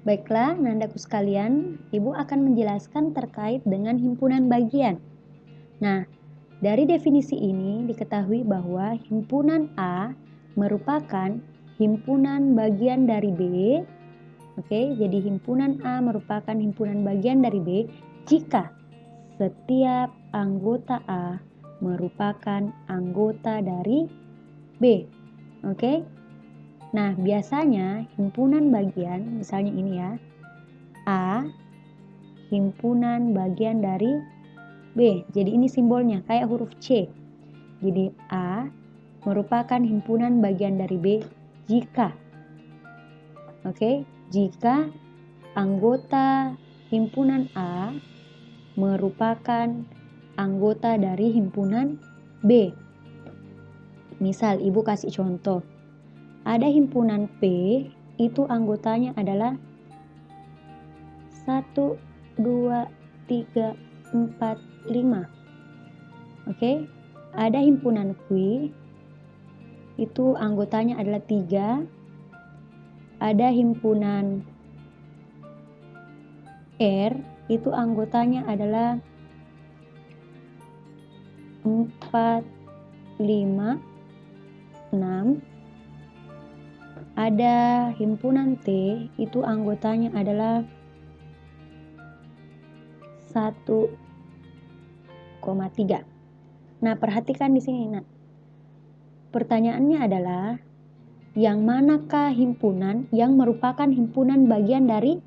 Baiklah, nandaku sekalian, Ibu akan menjelaskan terkait dengan himpunan bagian. Nah, dari definisi ini diketahui bahwa himpunan A merupakan himpunan bagian dari B. Oke, jadi himpunan A merupakan himpunan bagian dari B jika setiap anggota A merupakan anggota dari B. Oke. Nah, biasanya himpunan bagian, misalnya ini ya, A himpunan bagian dari B. Jadi ini simbolnya kayak huruf C. Jadi A merupakan himpunan bagian dari B jika, jika anggota himpunan A merupakan anggota dari himpunan B. Misal Ibu kasih contoh. Ada himpunan P, itu anggotanya adalah 1, 2, 3, 4, 5. Oke. Ada himpunan Q, itu anggotanya adalah 3. Ada himpunan R, itu anggotanya adalah 4, 5, 6. Ada himpunan T, itu anggotanya adalah 1,3. Nah, perhatikan di sini, Nak. Pertanyaannya adalah, yang manakah himpunan yang merupakan himpunan bagian dari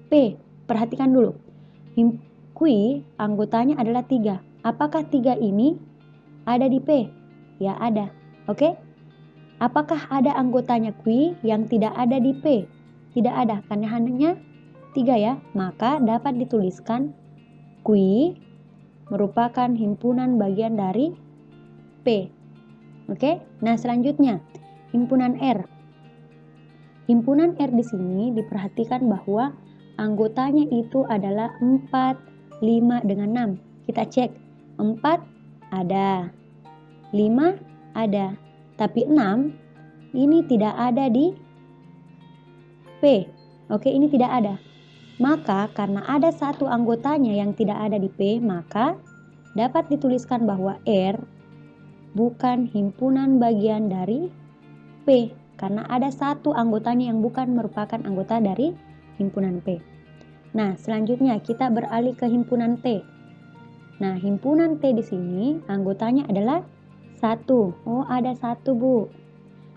P? Perhatikan dulu. Q anggotanya adalah 3. Apakah 3 ini ada di P? Ya, ada. Oke? Apakah ada anggotanya Q yang tidak ada di P? Tidak ada, karena hanya 3 ya. Maka dapat dituliskan Q merupakan himpunan bagian dari P. Oke? Nah, selanjutnya himpunan R. Himpunan R di sini diperhatikan bahwa anggotanya itu adalah 4, 5 dengan 6. Kita cek. 4 ada. 5 ada. Tapi 6 ini tidak ada di P. Oke, ini tidak ada. Maka karena ada satu anggotanya yang tidak ada di P, maka dapat dituliskan bahwa R bukan himpunan bagian dari P. Karena ada satu anggotanya yang bukan merupakan anggota dari himpunan P. Nah, selanjutnya kita beralih ke himpunan T. Nah, himpunan T di sini anggotanya adalah 1. Oh, ada 1, Bu.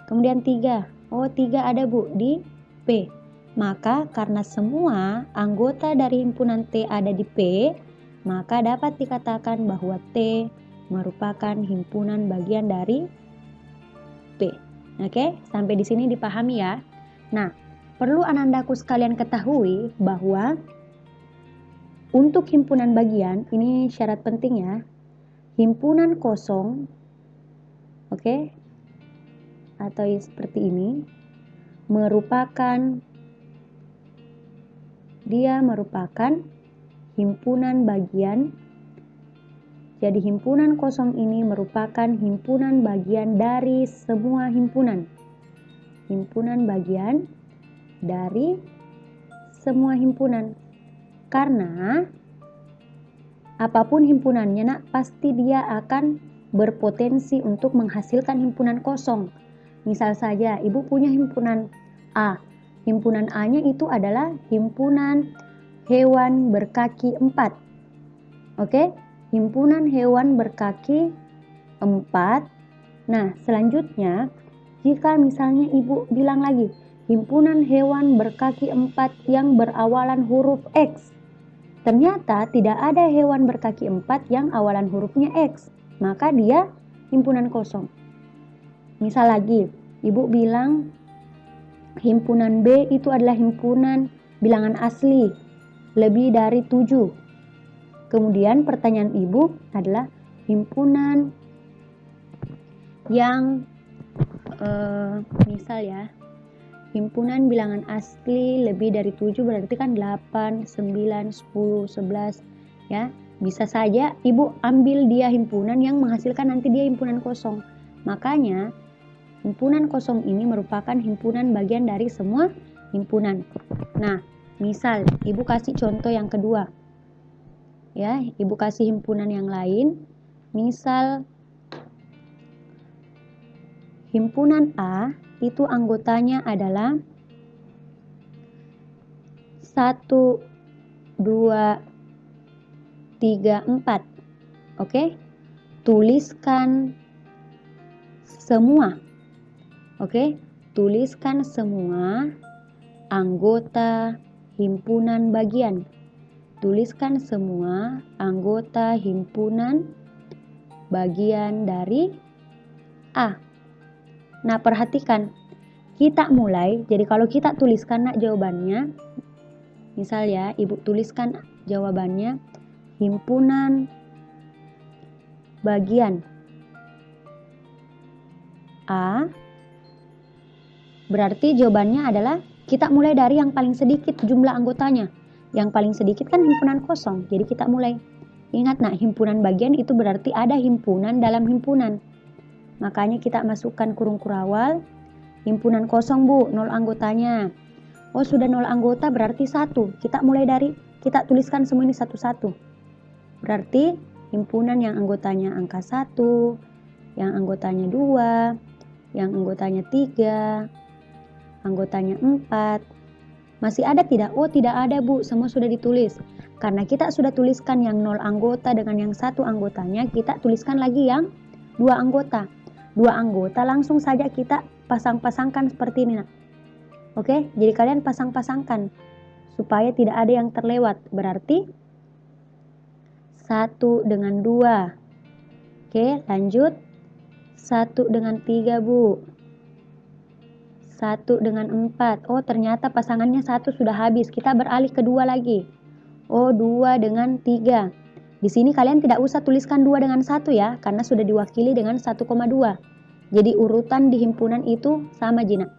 Kemudian 3. Oh, 3 ada, Bu, di P. Maka karena semua anggota dari himpunan T ada di P, maka dapat dikatakan bahwa T merupakan himpunan bagian dari P. Oke, sampai di sini dipahami ya. Nah, perlu anandaku sekalian ketahui bahwa untuk himpunan bagian, ini syarat penting ya. Himpunan kosong, atau seperti ini, merupakan himpunan bagian. Jadi himpunan kosong ini merupakan himpunan bagian dari semua himpunan. Himpunan bagian dari semua himpunan. Karena apapun himpunannya, Nak, pasti dia akan berpotensi untuk menghasilkan himpunan kosong. Misal saja Ibu punya himpunan A. Himpunan A-nya itu adalah himpunan hewan berkaki 4. Himpunan hewan berkaki 4. Nah, selanjutnya jika misalnya Ibu bilang lagi himpunan hewan berkaki 4 yang berawalan huruf X. Ternyata tidak ada hewan berkaki 4 yang awalan hurufnya X. Maka dia himpunan kosong. Misal lagi, Ibu bilang himpunan B itu adalah himpunan bilangan asli lebih dari 7. Kemudian pertanyaan Ibu adalah himpunan yang misal ya, himpunan bilangan asli lebih dari 7 berarti kan 8, 9, 10, 11 ya. Bisa saja Ibu ambil dia himpunan yang menghasilkan nanti dia himpunan kosong. Makanya himpunan kosong ini merupakan himpunan bagian dari semua himpunan. Nah, Misal, Ibu kasih contoh yang kedua. Ya, Ibu kasih himpunan yang lain. Misal, himpunan A itu anggotanya adalah 1, 2, 3, 4. Oke? Tuliskan semua. Oke? Tuliskan semua anggota himpunan bagian. Tuliskan semua anggota himpunan bagian dari A. Nah, perhatikan. Kita mulai, jadi kalau kita tuliskan nak jawabannya, misal ya, Ibu tuliskan jawabannya himpunan bagian A. Berarti jawabannya adalah kita mulai dari yang paling sedikit jumlah anggotanya. Yang paling sedikit kan himpunan kosong, jadi kita mulai. Ingat nak, himpunan bagian itu berarti ada himpunan dalam himpunan. Makanya kita masukkan kurung kurawal. Himpunan kosong Bu, 0 anggotanya. Oh sudah 0 anggota berarti 1. Kita mulai dari, kita tuliskan semua ini satu-satu. Berarti himpunan yang anggotanya angka 1, yang anggotanya 2, yang anggotanya 3, anggotanya 4. Masih ada tidak? Oh tidak ada Bu, semua sudah ditulis. Karena kita sudah tuliskan yang 0 anggota dengan yang 1 anggotanya, kita tuliskan lagi yang 2 anggota. 2 anggota langsung saja kita pasang-pasangkan seperti ini nak. Oke, jadi kalian pasang-pasangkan supaya tidak ada yang terlewat. Berarti 1 dengan 2. Oke, lanjut. 1 dengan 3 Bu. 1 dengan 4. Oh ternyata pasangannya 1 sudah habis. Kita beralih ke 2 lagi. Oh 2 dengan 3. Di sini kalian tidak usah tuliskan 2 dengan 1 ya, karena sudah diwakili dengan 1,2. Jadi urutan di himpunan itu sama Jina.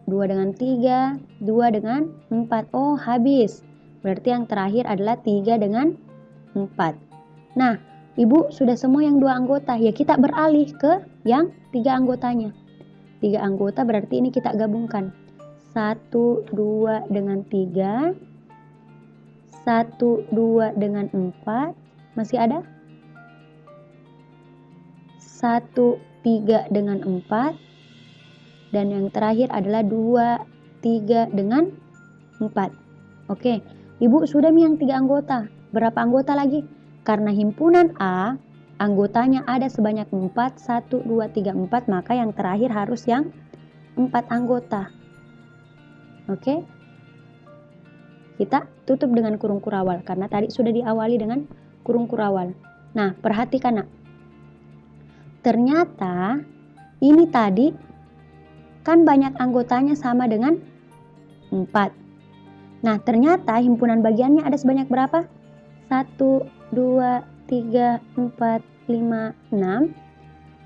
2 dengan 3, 2 dengan 4. Oh habis. Berarti yang terakhir adalah 3 dengan 4. Nah, Ibu sudah semua yang 2 anggota. Ya kita beralih ke yang 3 anggotanya. 3 anggota berarti ini kita gabungkan. 1, 2 dengan 3. 1, 2 dengan 4. Masih ada? 1, 3 dengan 4. Dan yang terakhir adalah 2, 3 dengan 4. Oke, Ibu sudah yang 3 anggota. Berapa anggota lagi? Karena himpunan A, anggotanya ada sebanyak 4, 1, 2, 3, 4. Maka yang terakhir harus yang 4 anggota. Oke. Kita tutup dengan kurung kurawal karena tadi sudah diawali dengan kurung kurawal. Nah, perhatikan nak. Ternyata ini tadi kan banyak anggotanya sama dengan 4. Nah, ternyata himpunan bagiannya ada sebanyak berapa? 1, 2, 3, 4, 5, 6,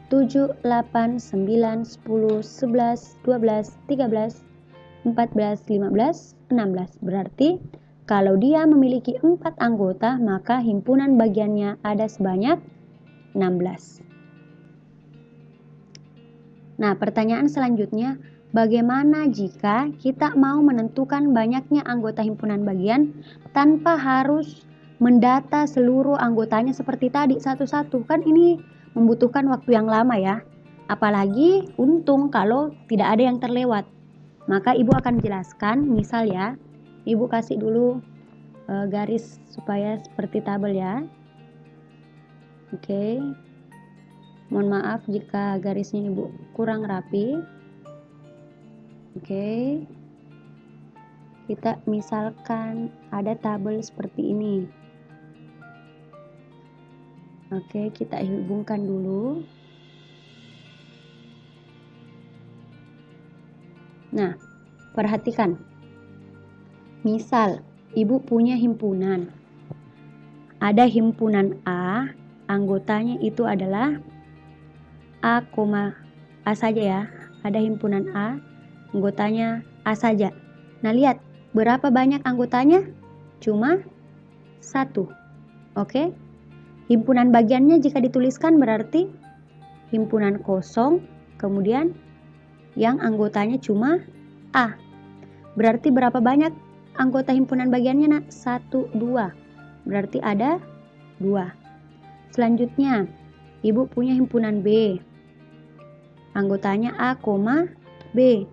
7, 8, 9, 10, 11, 12, 13, 14, 15, 16. Berarti kalau dia memiliki 4 anggota, maka himpunan bagiannya ada sebanyak 16. Nah, pertanyaan selanjutnya, bagaimana jika kita mau menentukan banyaknya anggota himpunan bagian tanpa harus mendata seluruh anggotanya seperti tadi satu-satu? Kan ini membutuhkan waktu yang lama ya. Apalagi untung kalau tidak ada yang terlewat. Maka Ibu akan jelaskan, misal ya, Ibu kasih dulu garis supaya seperti tabel ya. Oke. Mohon maaf jika garisnya Ibu kurang rapi. Oke. Kita misalkan ada tabel seperti ini. Oke, kita hubungkan dulu. Nah, perhatikan. Misal, Ibu punya himpunan. Ada himpunan A, anggotanya itu adalah A, A saja ya. Ada himpunan A, anggotanya A saja. Nah, lihat, berapa banyak anggotanya? Cuma 1. Oke. Himpunan bagiannya jika dituliskan berarti himpunan kosong, kemudian yang anggotanya cuma A. Berarti berapa banyak anggota himpunan bagiannya nak? 1, 2. Berarti ada 2. Selanjutnya, ibu punya himpunan B. Anggotanya A, B.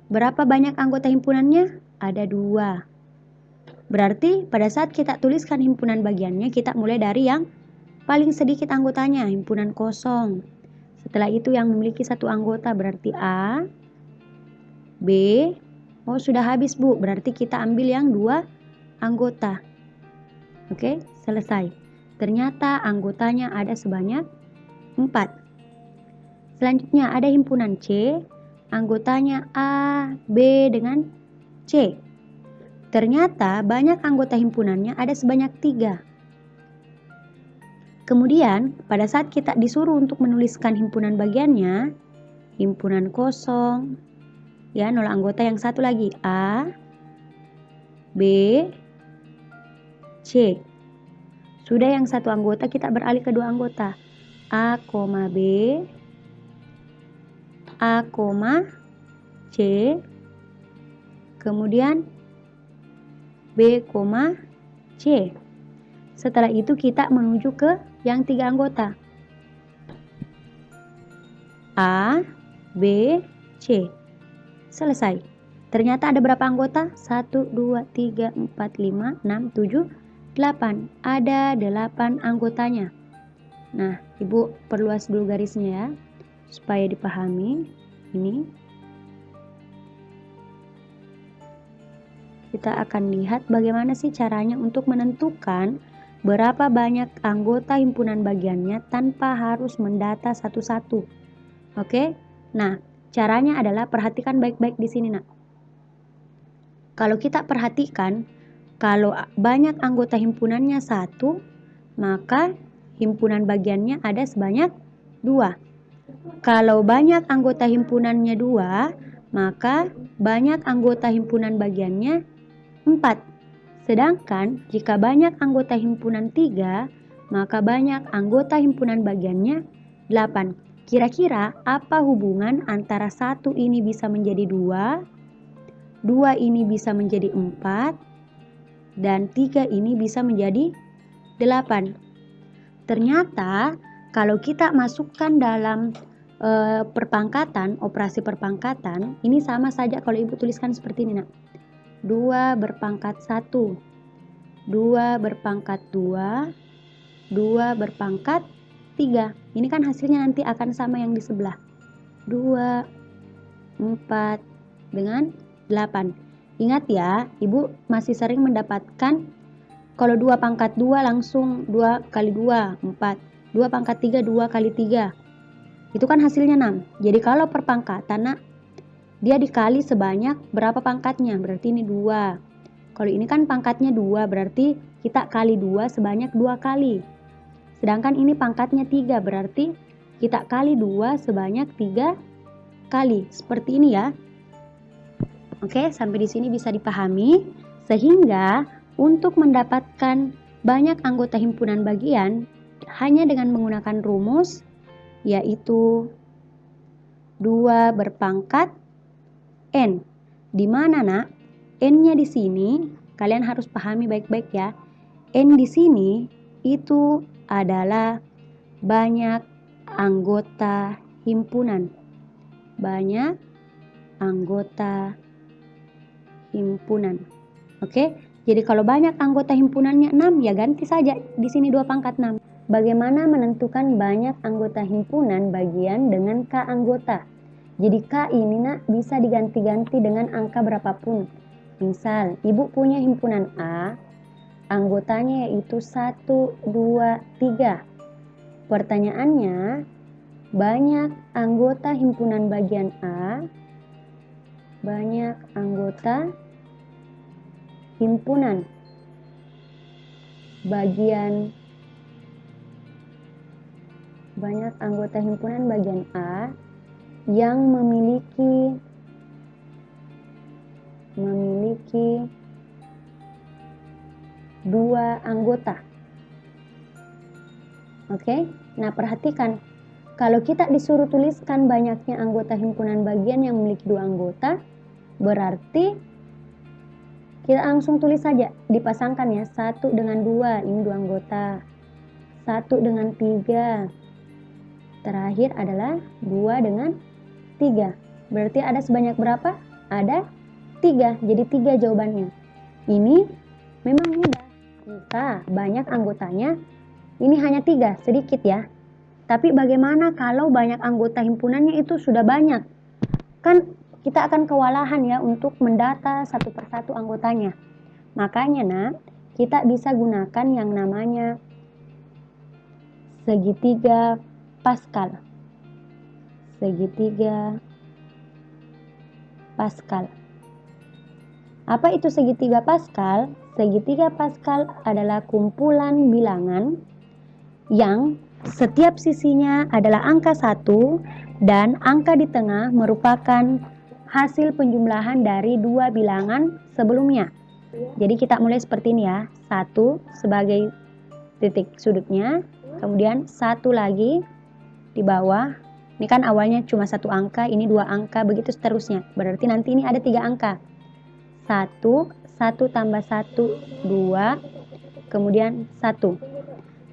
Berapa banyak anggota himpunannya? Ada 2. Berarti pada saat kita tuliskan himpunan bagiannya, kita mulai dari yang paling sedikit anggotanya, himpunan kosong. Setelah itu yang memiliki 1 anggota berarti A, B. Oh, sudah habis Bu, berarti kita ambil yang 2 anggota. Oke, selesai. Ternyata anggotanya ada sebanyak 4. Selanjutnya ada himpunan C, anggotanya A, B dengan C. Ternyata banyak anggota himpunannya ada sebanyak 3. Kemudian pada saat kita disuruh untuk menuliskan himpunan bagiannya, himpunan kosong, ya 0 anggota, yang satu lagi A, B, C. Sudah yang 1 anggota, kita beralih ke 2 anggota, A, B, A, C, kemudian B, C. Setelah itu kita menuju ke yang 3 anggota, A, B, C. Selesai. Ternyata ada berapa anggota? 1, 2, 3, 4, 5, 6, 7, 8. Ada 8 anggotanya. Nah, ibu perluas dulu garisnya ya, supaya dipahami. Ini kita akan lihat bagaimana sih caranya untuk menentukan berapa banyak anggota himpunan bagiannya tanpa harus mendata satu-satu. Oke? Nah, caranya adalah perhatikan baik-baik di sini, Nak. Kalau kita perhatikan, kalau banyak anggota himpunannya 1, maka himpunan bagiannya ada sebanyak 2. Kalau banyak anggota himpunannya 2, maka banyak anggota himpunan bagiannya 4. Sedangkan jika banyak anggota himpunan 3, maka banyak anggota himpunan bagiannya 8. Kira-kira apa hubungan antara 1 ini bisa menjadi 2, 2 ini bisa menjadi 4, dan 3 ini bisa menjadi 8? Ternyata kalau kita masukkan dalam perpangkatan, operasi perpangkatan, ini sama saja kalau ibu tuliskan seperti ini, Nak. 2 berpangkat 1, 2 berpangkat 2, 2 berpangkat 3. Ini kan hasilnya nanti akan sama yang di sebelah. 2, 4 dengan 8. Ingat ya, ibu masih sering mendapatkan kalau 2 pangkat 2 langsung 2 kali 2, 4. 2 pangkat 3, 2 kali 3. Itu kan hasilnya 6. Jadi kalau perpangkatan, Nak, dia dikali sebanyak berapa pangkatnya? Berarti ini 2. Kalau ini kan pangkatnya 2, berarti kita kali 2 sebanyak 2 kali. Sedangkan ini pangkatnya 3, berarti kita kali 2 sebanyak 3 kali. Seperti ini ya. Oke, sampai di sini bisa dipahami. Sehingga untuk mendapatkan banyak anggota himpunan bagian hanya dengan menggunakan rumus, yaitu 2 berpangkat N. Di mana, Nak? N-nya di sini kalian harus pahami baik-baik ya. N di sini itu adalah banyak anggota himpunan. Banyak anggota himpunan. Oke? Jadi kalau banyak anggota himpunannya 6, ya ganti saja di sini 2 pangkat 6. Bagaimana menentukan banyak anggota himpunan bagian dengan K anggota? Jadi K ini, Nak, bisa diganti-ganti dengan angka berapapun. Misal, ibu punya himpunan A, anggotanya yaitu 1, 2, 3. Pertanyaannya, banyak anggota himpunan bagian A, banyak anggota himpunan bagian, banyak anggota himpunan bagian A yang memiliki 2 anggota. Oke, nah perhatikan, kalau kita disuruh tuliskan banyaknya anggota himpunan bagian yang memiliki 2 anggota, berarti Kita langsung tulis saja, dipasangkan ya. 1 dengan 2, ini 2 anggota. 1 dengan 3. Terakhir adalah 2 dengan 3. Berarti ada sebanyak berapa? Ada 3. Jadi 3 jawabannya. Ini memang mudah. Jika banyak anggotanya, ini hanya 3, sedikit ya. Tapi bagaimana kalau banyak anggota himpunannya itu sudah banyak? Kan kita akan kewalahan ya untuk mendata satu persatu anggotanya. Makanya nak, kita bisa gunakan yang namanya segitiga Pascal. Segitiga Pascal. Apa itu segitiga Pascal? Segitiga Pascal adalah kumpulan bilangan yang setiap sisinya adalah angka 1 dan angka di tengah merupakan hasil penjumlahan dari 2 bilangan sebelumnya. Jadi kita mulai seperti ini ya. 1 sebagai titik sudutnya, kemudian 1 lagi di bawah. Ini kan awalnya cuma 1 angka, ini 2 angka, begitu seterusnya. Berarti nanti ini ada 3 angka. 1, 1 tambah 1, 2, kemudian 1.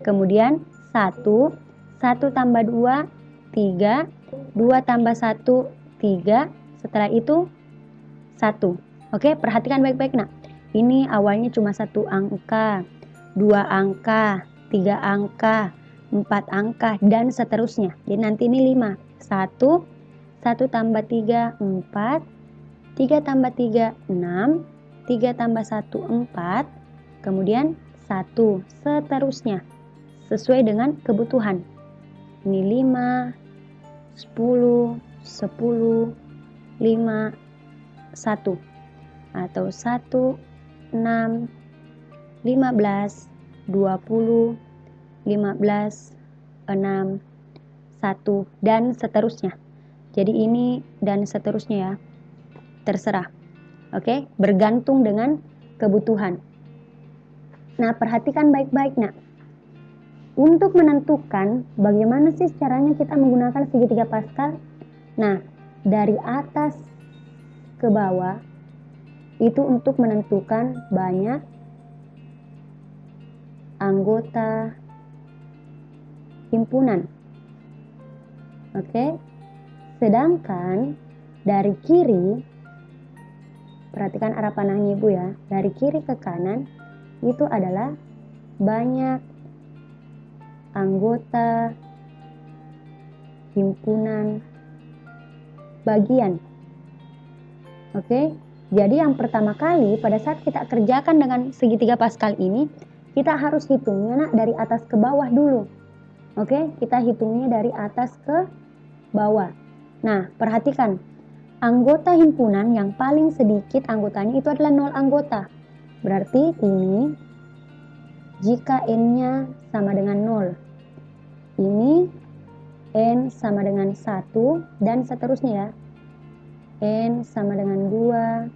Kemudian 1, 1 tambah 2, 3, 2 tambah 1, 3, setelah itu 1. Oke, perhatikan baik-baik nak. Ini awalnya cuma 1 angka, 2 angka, 3 angka, 4 angka, dan seterusnya. Jadi nanti ini 5. 1, 1 tambah 3, 4, 3 tambah 3, 6, 3 tambah 1, 4, kemudian 1, seterusnya. Sesuai dengan kebutuhan. Ini 5, 10, 10, 5, 1. Atau 1, 6, 15, 20, 15, 6, 1, dan seterusnya. Jadi ini dan seterusnya ya. Terserah. Oke, bergantung dengan kebutuhan. Nah, perhatikan baik-baik nak. Untuk menentukan bagaimana sih caranya kita menggunakan segitiga Pascal? Nah, dari atas ke bawah itu untuk menentukan banyak anggota himpunan. Oke. Sedangkan dari kiri, perhatikan arah panahnya Ibu ya. Dari kiri ke kanan itu adalah banyak anggota himpunan bagian. Oke, jadi yang pertama kali pada saat kita kerjakan dengan segitiga Pascal ini, kita harus hitungnya nak dari atas ke bawah dulu. Oke, kita hitungnya dari atas ke bawah. Nah, perhatikan, anggota himpunan yang paling sedikit anggotanya itu adalah 0 anggota. Berarti ini jika N-nya sama dengan 0, ini N sama dengan 1 dan seterusnya ya. N sama dengan 2,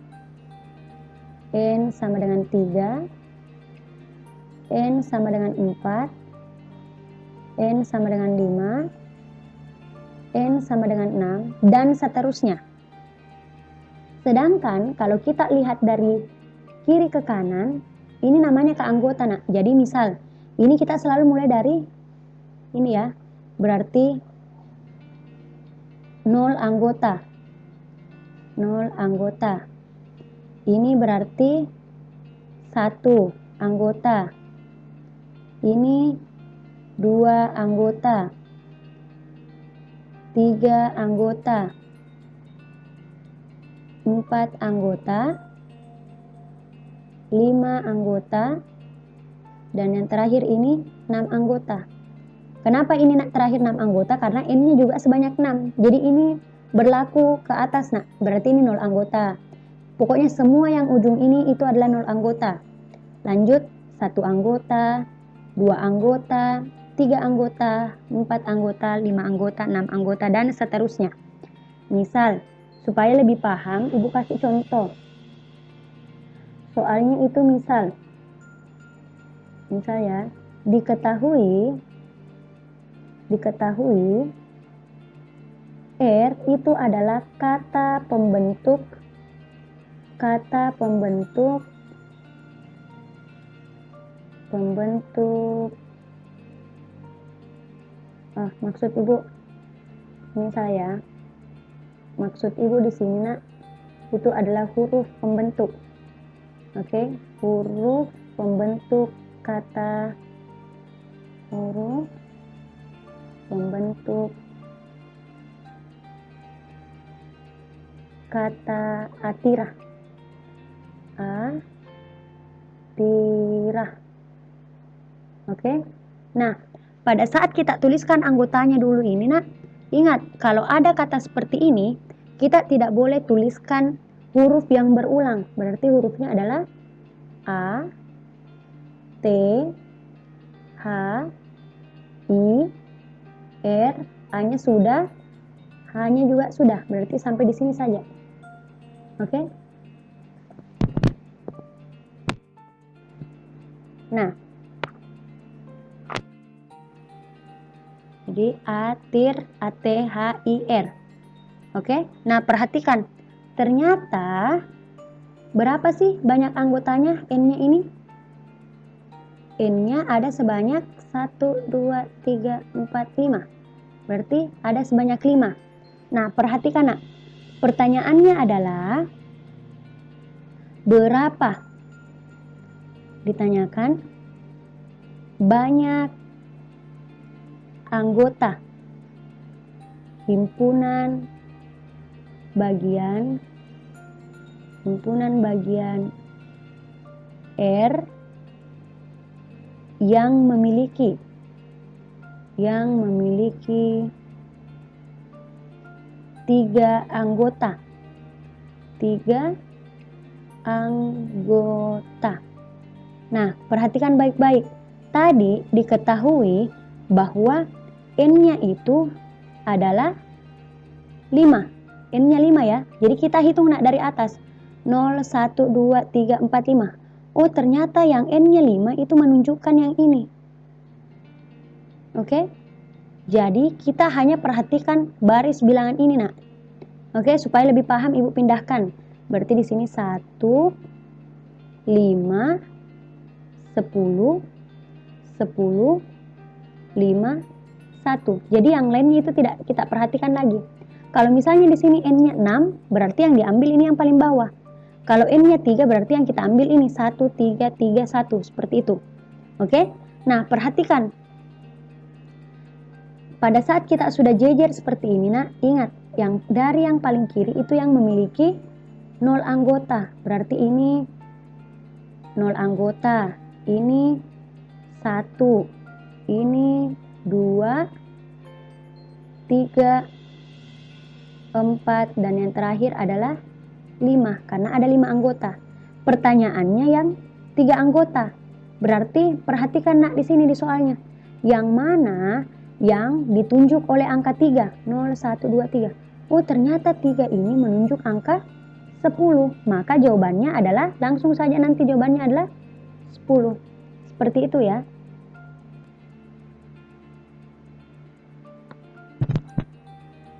N sama dengan 3, N sama dengan 4, N sama dengan 5, N sama dengan 6, dan seterusnya. Sedangkan kalau kita lihat dari kiri ke kanan, ini namanya keanggota nak. Jadi misal, ini kita selalu mulai dari ini ya. Berarti 0 anggota. 0 anggota. Ini berarti 1 anggota. Ini 2 anggota. 3 anggota. 4 anggota. 5 anggota, dan yang terakhir ini 6 anggota. Kenapa ini terakhir 6 anggota? Karena N-nya juga sebanyak 6. Jadi ini berlaku ke atas nak. Berarti ini 0 anggota. Pokoknya semua yang ujung ini itu adalah 0 anggota. Lanjut, 1 anggota, 2 anggota, 3 anggota, 4 anggota, 5 anggota, 6 anggota, dan seterusnya. Misal, supaya lebih paham, Ibu kasih contoh. Soalnya itu misal ya, diketahui R itu adalah kata pembentuk pembentuk, maksud ibu, ini saya, maksud ibu di sini nak, itu adalah huruf pembentuk. Oke, huruf pembentuk kata, huruf pembentuk kata atirah. Atirah. Oke. Nah, pada saat kita tuliskan anggotanya dulu ini, nak, ingat kalau ada kata seperti ini, kita tidak boleh tuliskan huruf yang berulang. Berarti hurufnya adalah A, T, H, I, R, A-nya sudah, H-nya juga sudah. Berarti sampai di sini saja. Oke? Nah, jadi atir, A-T-H-I-R. Oke? Nah, perhatikan. Ternyata berapa sih banyak anggotanya N-nya ini? N-nya ada sebanyak 1, 2, 3, 4, 5. Berarti ada sebanyak 5. Nah, perhatikan nak. Pertanyaannya adalah berapa? Ditanyakan banyak anggota himpunan bagian R yang memiliki 3 anggota. 3 anggota. Nah, perhatikan baik-baik. Tadi diketahui bahwa N-nya itu adalah 5. N-nya 5 ya. Jadi kita hitung nak dari atas. 0, 1, 2, 3, 4, 5. Oh, ternyata yang N-nya 5 itu menunjukkan yang ini. Oke? Jadi kita hanya perhatikan baris bilangan ini nak. Oke, supaya lebih paham ibu pindahkan. Berarti di sini 1, 5, 10, 10, 5, 1. Jadi yang lainnya itu tidak kita perhatikan lagi. Kalau misalnya di sini N-nya 6, berarti yang diambil ini yang paling bawah. Kalau N-nya 3, berarti yang kita ambil ini 1, 3, 3, 1. Seperti itu. Oke? Nah, perhatikan. Pada saat kita sudah jejer seperti ini, nak, ingat, yang dari yang paling kiri itu yang memiliki 0 anggota. Berarti ini 0 anggota. Ini 1. Ini 2, 3, 4, dan yang terakhir adalah 5, karena ada 5 anggota. Pertanyaannya yang 3 anggota. Berarti perhatikan nak di sini di soalnya. Yang mana yang ditunjuk oleh angka 3? 0, 1, 2, 3. Oh, ternyata 3 ini menunjuk angka 10. Maka jawabannya adalah, langsung saja nanti jawabannya adalah 10. Seperti itu ya.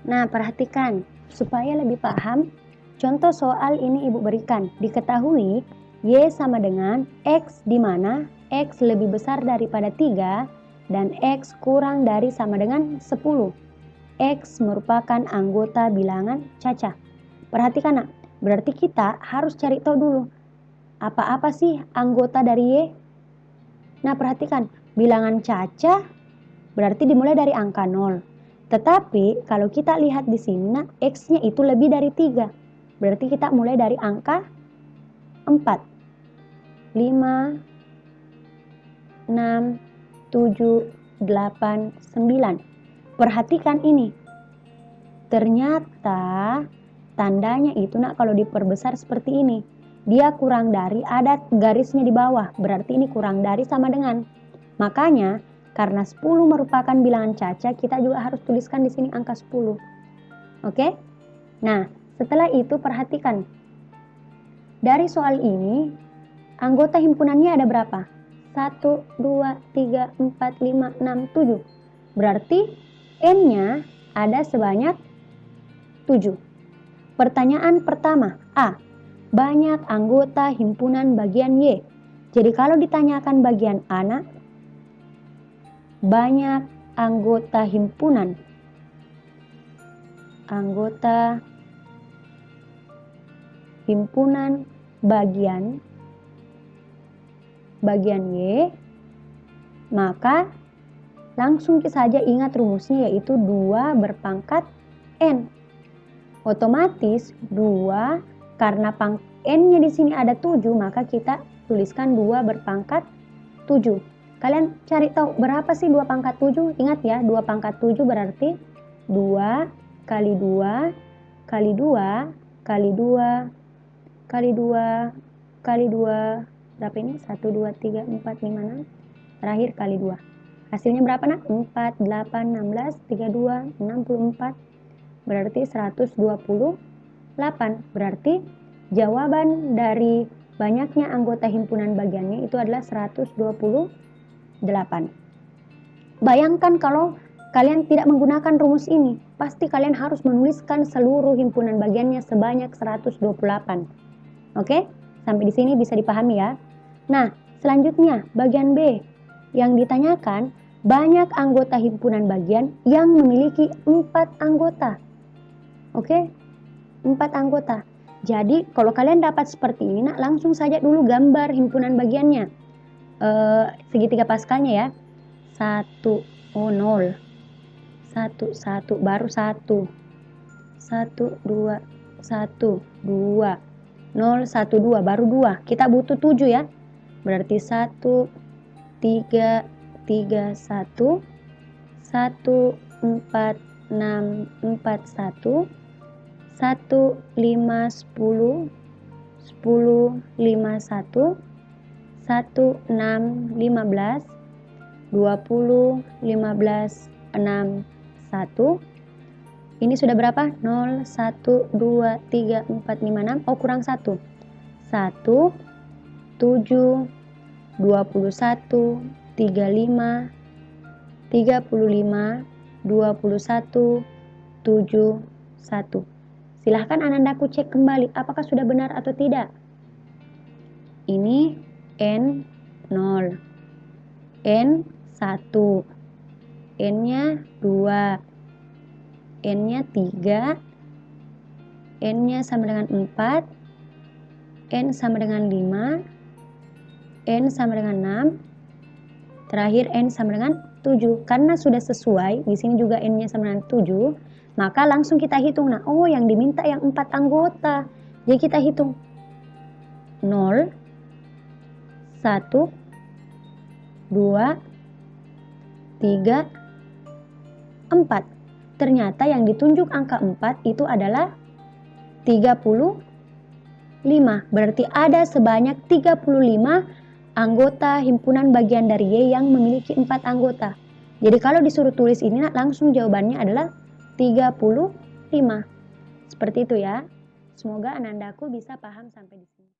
Nah, perhatikan, supaya lebih paham, contoh soal ini ibu berikan. Diketahui Y sama dengan X di mana X lebih besar daripada 3 dan X kurang dari sama dengan 10. X merupakan anggota bilangan caca. Perhatikan nak, berarti kita harus cari tahu dulu, apa-apa sih anggota dari Y? Nah, perhatikan, bilangan caca berarti dimulai dari angka 0. Tetapi kalau kita lihat di sini, nah, X-nya itu lebih dari 3. Berarti kita mulai dari angka 4. 5, 6, 7, 8, 9. Perhatikan ini. Ternyata tandanya itu nak kalau diperbesar seperti ini. Dia kurang dari, ada garisnya di bawah. Berarti ini kurang dari sama dengan. Makanya karena 10 merupakan bilangan caca, kita juga harus tuliskan di sini angka 10. Oke? Nah, setelah itu perhatikan. Dari soal ini, anggota himpunannya ada berapa? 1, 2, 3, 4, 5, 6, 7. Berarti N-nya ada sebanyak 7. Pertanyaan pertama, A. Banyak anggota himpunan bagian Y. Jadi kalau ditanyakan bagian A, nak, banyak anggota himpunan. Anggota himpunan bagian Y, maka langsung saja ingat rumusnya, yaitu 2 berpangkat N. Otomatis 2, karena N-nya di sini ada 7, maka kita tuliskan 2 berpangkat 7. Kalian cari tahu berapa sih 2 pangkat 7? Ingat ya, 2 pangkat 7 berarti 2 kali 2 kali 2 kali 2 kali 2 kali 2. Berapa ini? 1, 2, 3, 4, 5, 6. Terakhir kali 2. Hasilnya berapa, nak? 4, 8, 16, 32, 64. Berarti 128. Berarti jawaban dari banyaknya anggota himpunan bagiannya itu adalah 128. Bayangkan kalau kalian tidak menggunakan rumus ini, pasti kalian harus menuliskan seluruh himpunan bagiannya sebanyak 128. Oke? Sampai di sini bisa dipahami ya. Nah, selanjutnya bagian B yang ditanyakan, banyak anggota himpunan bagian yang memiliki 4 anggota. Oke? 4 anggota. Jadi kalau kalian dapat seperti ini, nah, langsung saja dulu gambar himpunan bagiannya. Segitiga paskalnya ya. 1, 0. 1, 1, baru 1. 1, 2, 1, 2. 0, 1, 2, baru 2. Kita butuh 7 ya. Berarti 1, 3, 3, 1. 1, 4, 6, 4, 1. 1, 5, 10, 10, 5, 1, 1, 6, 15, 20, 15, 6, 1. Ini sudah berapa? 0, 1, 2, 3, 4, 5, 6. Oh, kurang 1. 1, 7, 21, 35, 35, 21, 7, 1. Silahkan anandaku cek kembali apakah sudah benar atau tidak. Ini N0, N1, N-nya 2, N-nya 3, N-nya sama dengan 4, N sama dengan 5, N sama dengan 6, terakhir N sama dengan 7. Karena sudah sesuai, di sini juga N-nya sama dengan 7, maka langsung kita hitung. Nah, oh yang diminta yang 4 anggota. Jadi kita hitung 0, 1, 2, 3, 4. Ternyata yang ditunjuk angka 4 itu adalah 35. Berarti ada sebanyak 35 anggota himpunan bagian dari Y yang memiliki 4 anggota. Jadi kalau disuruh tulis ini, langsung jawabannya adalah 35. Seperti itu ya. Semoga anandaku bisa paham sampai di sini.